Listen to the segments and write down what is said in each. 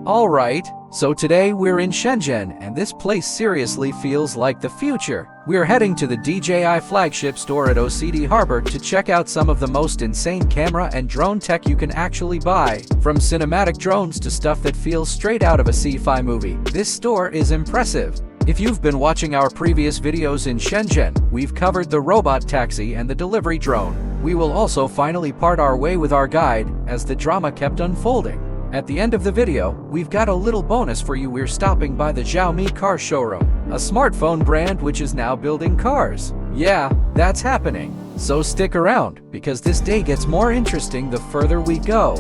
Alright, so today we're in Shenzhen, and this place seriously feels like the future. We're heading to the DJI Flagship Store at OCD Harbor to check out some of the most insane camera and drone tech you can actually buy. From cinematic drones to stuff that feels straight out of a sci-fi movie, this store is impressive. If you've been watching our previous videos in Shenzhen, we've covered the robotaxi and the delivery drone. We will also finally part our way with our guide, as the drama kept unfolding. At the end of the video, we've got a little bonus for you. We're stopping by the Xiaomi car showroom, a smartphone brand which is now building cars. Yeah, that's happening. So stick around, because this day gets more interesting the further we go.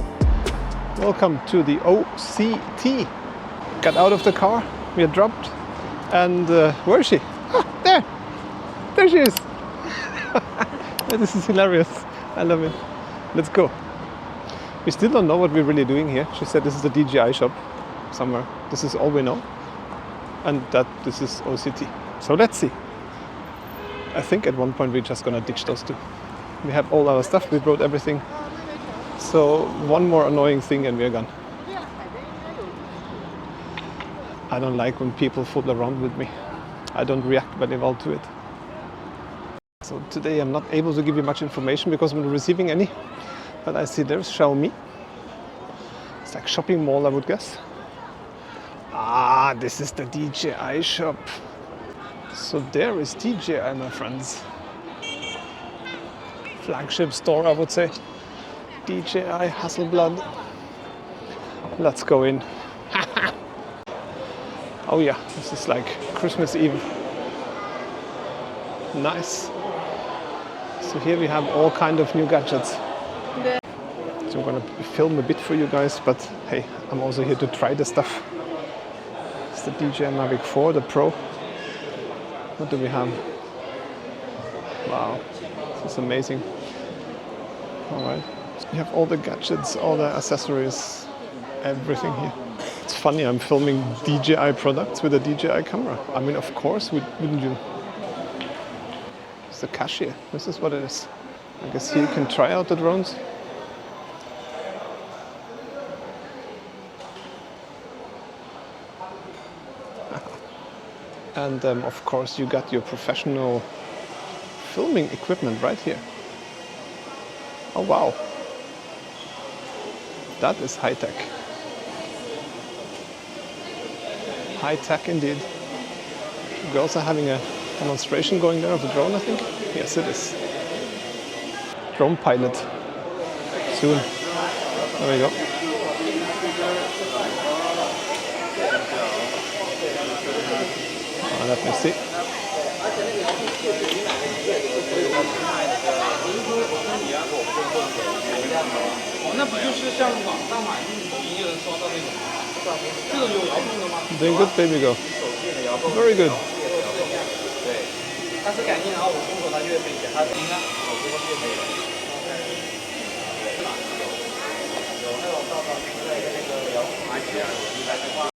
Welcome to the OCT. Got out of the car, we are dropped, and where is she? Ah, there she is. This is hilarious, I love it. Let's go. We still don't know what we're really doing here. She said this is the DJI shop somewhere. This is all we know. And that this is OCT. So let's see. I think at one point we're just gonna ditch those two. We have all our stuff, we brought everything. So one more annoying thing and we're gone. I don't like when people fool around with me. I don't react very well to it. So today I'm not able to give you much information because I'm not receiving any. But I see there's Xiaomi. It's like shopping mall, I would guess. Ah, this is the DJI shop. So there is DJI, my friends. Flagship store, I would say. DJI Hasselblad. Let's go in. Oh yeah, this is like Christmas Eve. Nice. So here we have all kind of new gadgets. So I'm gonna film a bit for you guys, but hey, I'm also here to try the stuff. It's the DJI Mavic 4, the Pro. What do we have? Wow, this is amazing. Alright, you have all the gadgets, all the accessories, everything here. It's funny, I'm filming DJI products with a DJI camera. I mean, of course, wouldn't you? It's the cashier, this is what it is. I guess here you can try out the drones. And of course you got your professional filming equipment right here. Oh wow, that is high tech. High tech indeed. We're also having a demonstration going there of the drone, I think. Yes, it is. Drone pilot. Soon. There we go. Let me see. Doing good, baby girl. Very good.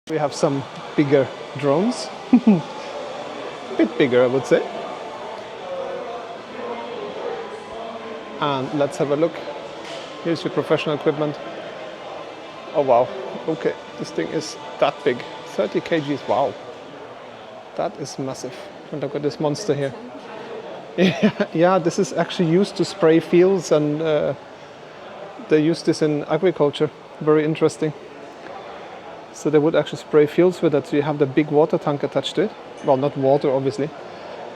We have some bigger drones. Bit bigger, I would say. And let's have a look. Here's your professional equipment. Oh wow, okay, this thing is that big. 30 kgs, wow. That is massive. And look at this monster here. Yeah, this is actually used to spray fields, and they use this in agriculture. Very interesting. So they would actually spray fields with that, so you have the big water tank attached to it. Well, not water, obviously.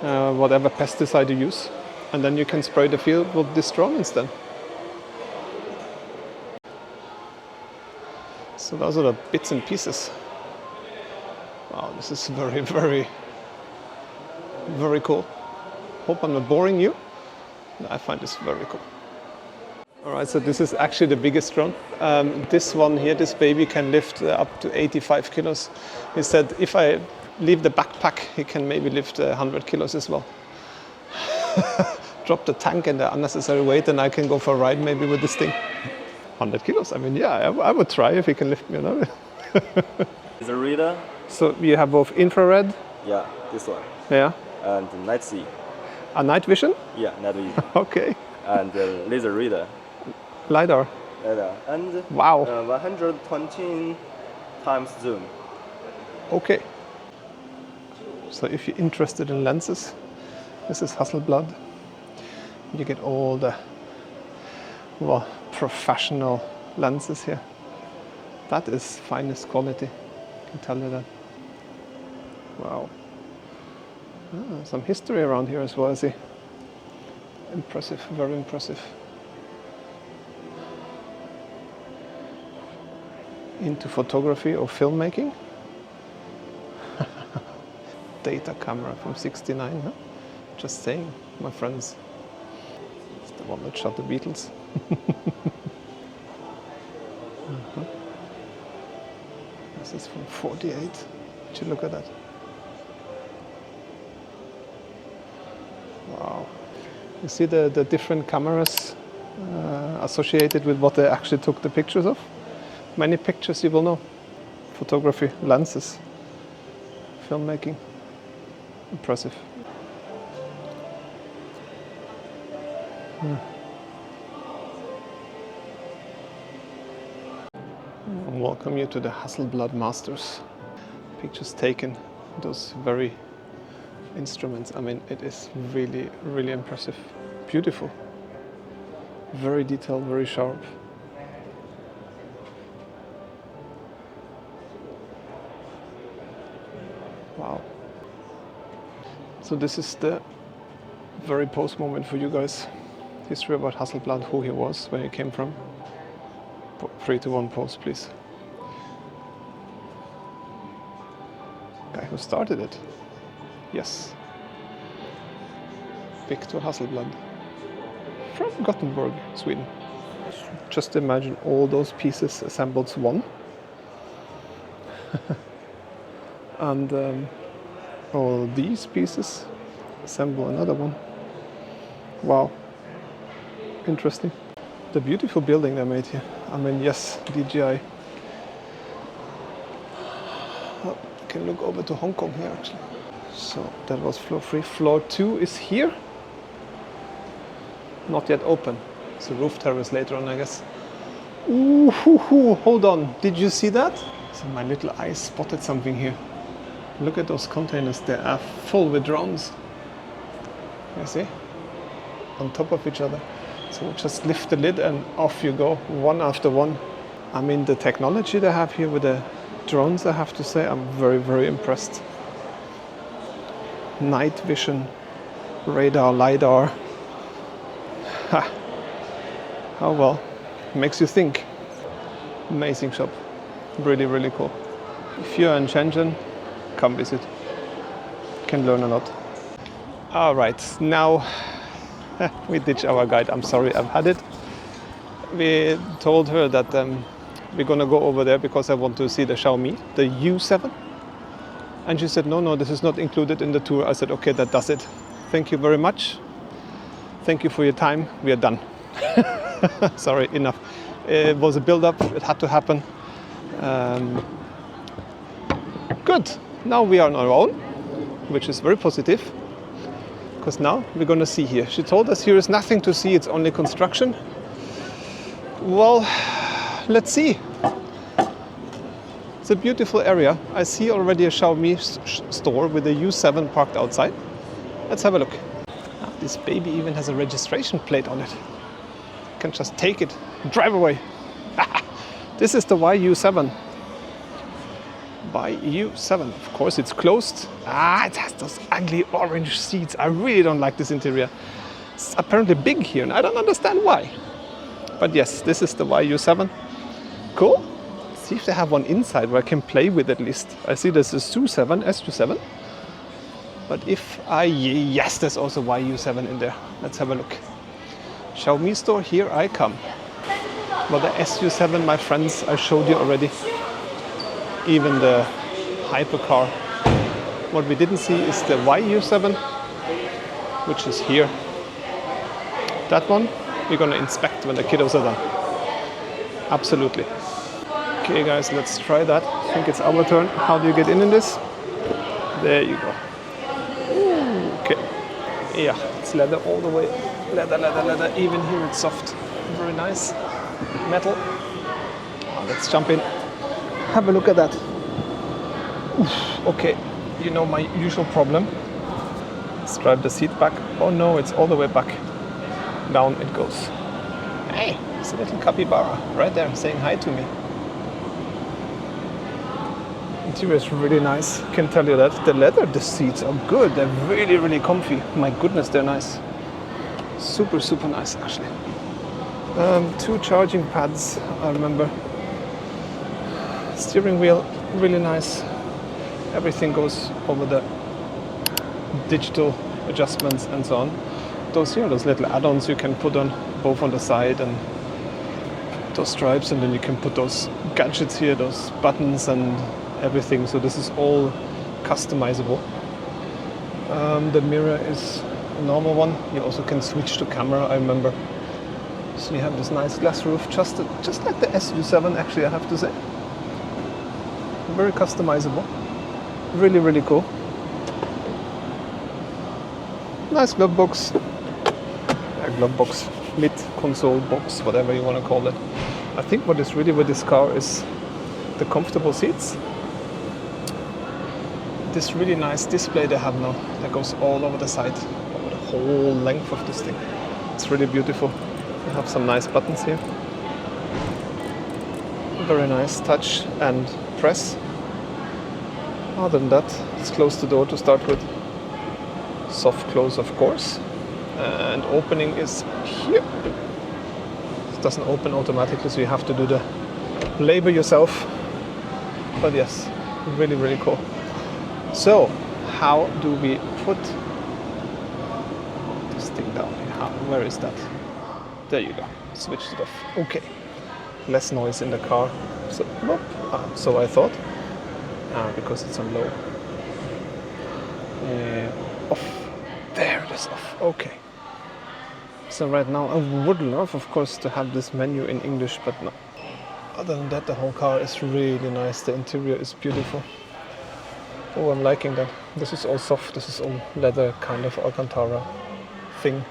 Whatever pesticide you use. And then you can spray the field with this drone instead. So those are the bits and pieces. Wow, this is very, very, very cool. Hope I'm not boring you. I find this very cool. Alright, so this is actually the biggest drone. This one here, this baby, can lift up to 85 kilos. He said if I leave the backpack, he can maybe lift 100 kilos as well. Drop the tank and the unnecessary weight, and I can go for a ride maybe with this thing. 100 kilos, I mean, yeah, I would try if he can lift me, you know. The reader? So you have both infrared? Yeah, this one. Yeah. And night see. A night vision? Yeah, night vision. Okay. And laser reader. LiDAR? LiDAR. And wow. 120 times zoom. Okay. So if you're interested in lenses, this is Hasselblad. You get all the, well, professional lenses here. That is finest quality, I can tell you that. Wow. Some history around here as well, I see. Impressive, very impressive. Into photography or filmmaking. Data camera from '69, huh? Just saying, my friends. It's the one that shot the Beatles. This is from '48. Would you look at that? Wow. You see the different cameras associated with what they actually took the pictures of? Many pictures you will know. Photography, lenses, filmmaking. Impressive. Welcome you to the Hasselblad Masters. Pictures taken, those very instruments. I mean, it is really, really impressive. Beautiful. Very detailed, very sharp. Wow. So this is the very post moment for you guys. History about Hasselblad, who he was, where he came from. 3 to 1 pose, please. Guy who started it. Yes. Victor Hasselblad. From Gothenburg, Sweden. Just imagine all those pieces assembled as one. And all these pieces assemble another one. Wow. Interesting. The beautiful building they made here. I mean, yes, DJI. Oh, you can look over to Hong Kong here actually. So that was floor 3. Floor 2 is here. Not yet open. So roof terrace later on, I guess. Ooh, hold on. Did you see that? So my little eye spotted something here. Look at those containers. They are full with drones. You see? On top of each other. So just lift the lid and off you go, one after one. I mean, the technology they have here with the drones, I have to say, I'm very, very impressed. Night vision, radar, LiDAR. Ha. Oh well, makes you think. Amazing shop. Really, really cool. If you're in Shenzhen, come visit. Can learn a lot. All right, now we ditch our guide. I'm sorry, I've had it. We told her that we're gonna go over there because I want to see the Xiaomi, the YU7. And she said, no, this is not included in the tour. I said, okay, that does it. Thank you very much. Thank you for your time. We are done. Sorry, enough. It was a build-up. It had to happen. Good. Now we are on our own, which is very positive. Because now we're going to see here. She told us here is nothing to see. It's only construction. Well, let's see. It's a beautiful area. I see already a Xiaomi store with a YU7 parked outside. Let's have a look. This baby even has a registration plate on it. You can just take it, drive away. This is the YU7. YU7. Of course, it's closed. It has those ugly orange seats. I really don't like this interior. It's apparently big here, and I don't understand why. But yes, this is the YU7. Cool. See if they have one inside where I can play with at least. I see there's a SU7. But yes, there's also YU7 in there. Let's have a look. Xiaomi Store, here I come. Well, the SU7, my friends, I showed you already. Even the hypercar. What we didn't see is the YU7, which is here. That one we're gonna inspect when the kiddos are done. Absolutely. Okay guys, let's try that. I think it's our turn. How do you get in this? There you go. Okay. Yeah, it's leather all the way. Leather. Even here it's soft. Very nice. Metal. Let's jump in. Have a look at that. Oof, okay, you know my usual problem. Let's drive the seat back. Oh no, it's all the way back. Down it goes. Hey, it's a little capybara right there saying hi to me. Interior is really nice, I can tell you that. The leather, the seats are good. They're really, really comfy. My goodness, they're nice. Super, super nice, actually. 2 charging pads, I remember. Steering wheel, really nice. Everything goes over the digital adjustments and so on. Those here, those little add-ons you can put on both on the side, and those stripes, and then you can put those gadgets here, those buttons and everything. So this is all customizable. The mirror is a normal one. You also can switch to camera, I remember. So you have this nice glass roof, just like the YU7, actually, I have to say. Very customizable. Really, really cool. Nice glove box. Glove box, mid console box, whatever you want to call it. I think what is really with this car is the comfortable seats. This really nice display they have now that goes all over the side, over the whole length of this thing. It's really beautiful. You have some nice buttons here. Very nice touch and press. Other than that, let's close the door to start with. Soft close, of course. And opening is here. It doesn't open automatically, so you have to do the labor yourself. But yes, really, really cool. So, how do we put this thing down here? Where is that? There you go. Switched it off. Okay. Less noise in the car. So, whoop. So I thought. Because it's on low. Off. There it is off. Okay. So right now I would love, of course, to have this menu in English, but no. Other than that, the whole car is really nice. The interior is beautiful. Oh, I'm liking that. This is all soft. This is all leather, kind of Alcantara thing.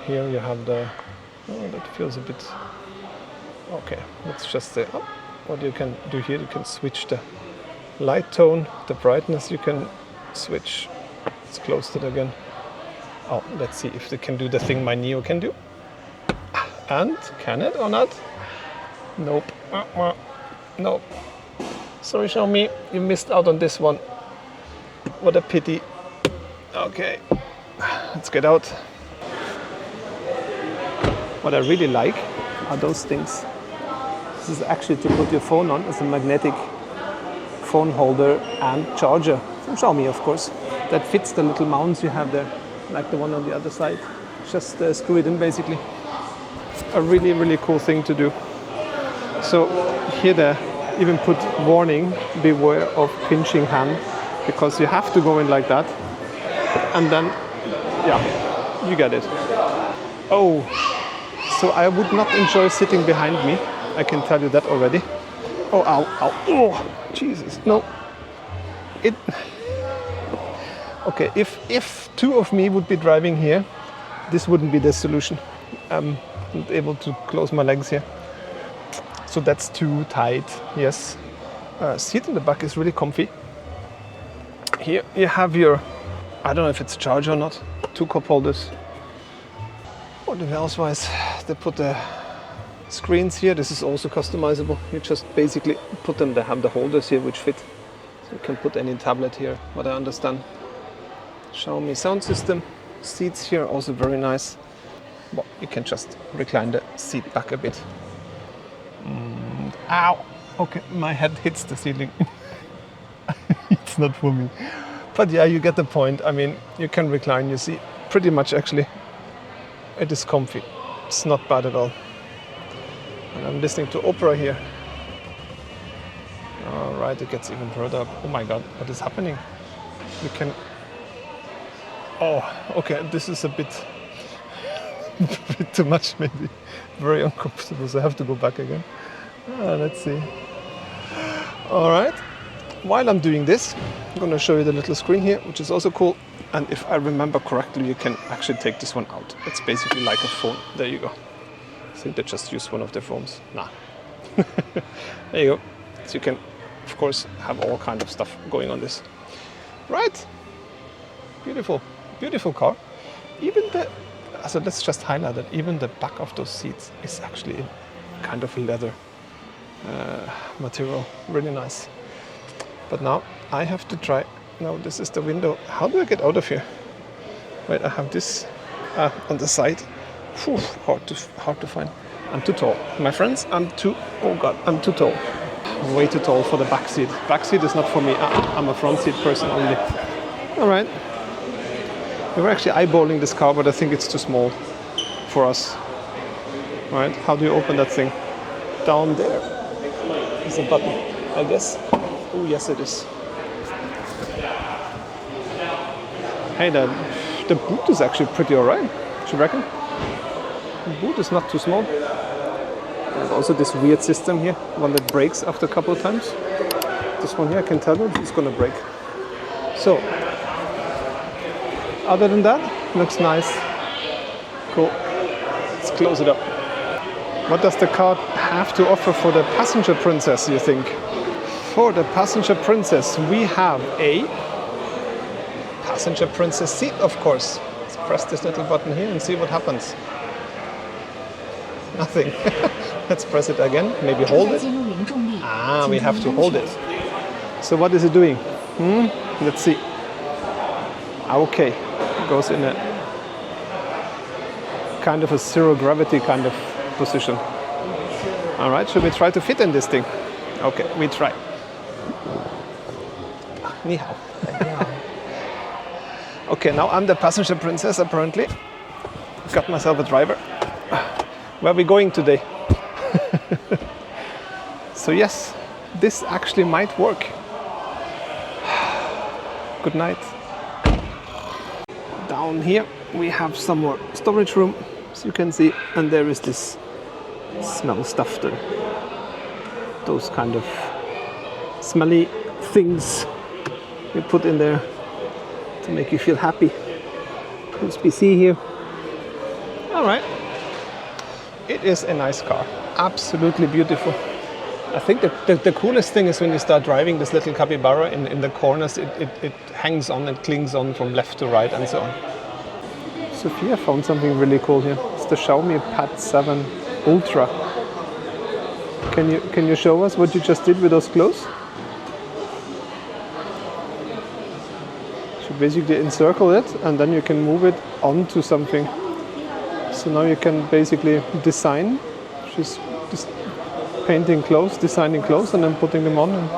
Here you have the... Oh, that feels a bit... Okay, let's just say... Oh, what you can do here, you can switch the light tone, the brightness you can switch. Let's close it again. Oh, let's see if they can do the thing my Neo can do. And can it or not? Nope. Nope. Sorry, Xiaomi, you missed out on this one. What a pity. Okay, let's get out. What I really like are those things. This is actually to put your phone on. It's a magnetic phone holder and charger from Xiaomi, of course. That fits the little mounts you have there, like the one on the other side. Just screw it in, basically. A really, really cool thing to do. So here they even put warning, beware of pinching hand, because you have to go in like that. And then, yeah, you get it. Oh, so I would not enjoy sitting behind me. I can tell you that already. Oh, ow, ow, oh, Jesus, no. Okay, if 2 of me would be driving here, this wouldn't be the solution. I'm not able to close my legs here. So that's too tight, yes. Seat in the back is really comfy. Here you have your, I don't know if it's a charger or not, 2 cup holders. What else-wise? They put the screens here. This is also customizable. You just basically put them, they have the holders here which fit. So you can put any tablet here, what I understand. Xiaomi sound system. Seats here also very nice. Well, you can just recline the seat back a bit. Ow! Okay, my head hits the ceiling. It's not for me. But yeah, you get the point. I mean, you can recline, you see, pretty much actually. It is comfy. It's not bad at all. And I'm listening to opera here. Alright, it gets even further up. Oh my god, what is happening? You can... Oh, okay, this is a bit too much maybe. Very uncomfortable, so I have to go back again. Let's see. Alright, while I'm doing this, I'm going to show you the little screen here, which is also cool. And if I remember correctly, you can actually take this one out. It's basically like a phone. There you go. I think they just used one of their phones. Nah. There you go. So you can, of course, have all kinds of stuff going on this. Right? Beautiful, beautiful car. Even so let's just highlight that even the back of those seats is actually in kind of leather material. Really nice. But now I have to try. Now this is the window. How do I get out of here? Wait, I have this on the side. Whew, hard to find. I'm too tall. My friends, I'm too tall. I'm way too tall for the back seat. Back seat is not for me. I'm a front seat person only. All right. We were actually eyeballing this car, but I think it's too small for us. All right. How do you open that thing? Down there is a button, I guess. Oh, yes, it is. Hey, the boot is actually pretty all right. Do you reckon? The boot is not too small. There's also this weird system here, one that breaks after a couple of times. This one here, I can tell you, it's gonna break. So, other than that, looks nice. Cool. Let's close it up. What does the car have to offer for the passenger princess, you think? For the passenger princess, we have a passenger princess seat, of course. Let's press this little button here and see what happens. Nothing. Let's press it again. Maybe hold it. Ah, we have to hold it. So what is it doing? Let's see. Okay, it goes in a kind of a zero gravity kind of position. All right, should we try to fit in this thing? Okay, we try. Ni hao. Okay, now I'm the passenger princess apparently. Got myself a driver. Where are we going today? So yes, this actually might work. Good night. Down here we have some more storage room, as you can see, and there is this smell stuff there. Those kind of smelly things you put in there to make you feel happy. USB-C here. All right. It is a nice car. Absolutely beautiful. I think the coolest thing is when you start driving this little capybara in the corners, it hangs on and clings on from left to right and so on. Sophia found something really cool here. It's the Xiaomi Pad 7 Ultra. Can you show us what you just did with those clothes? So basically encircle it and then you can move it onto something. So now you can basically design. She's just painting clothes, designing clothes and then putting them on. And,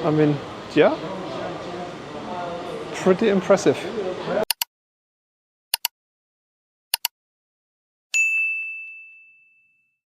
I mean, yeah, pretty impressive.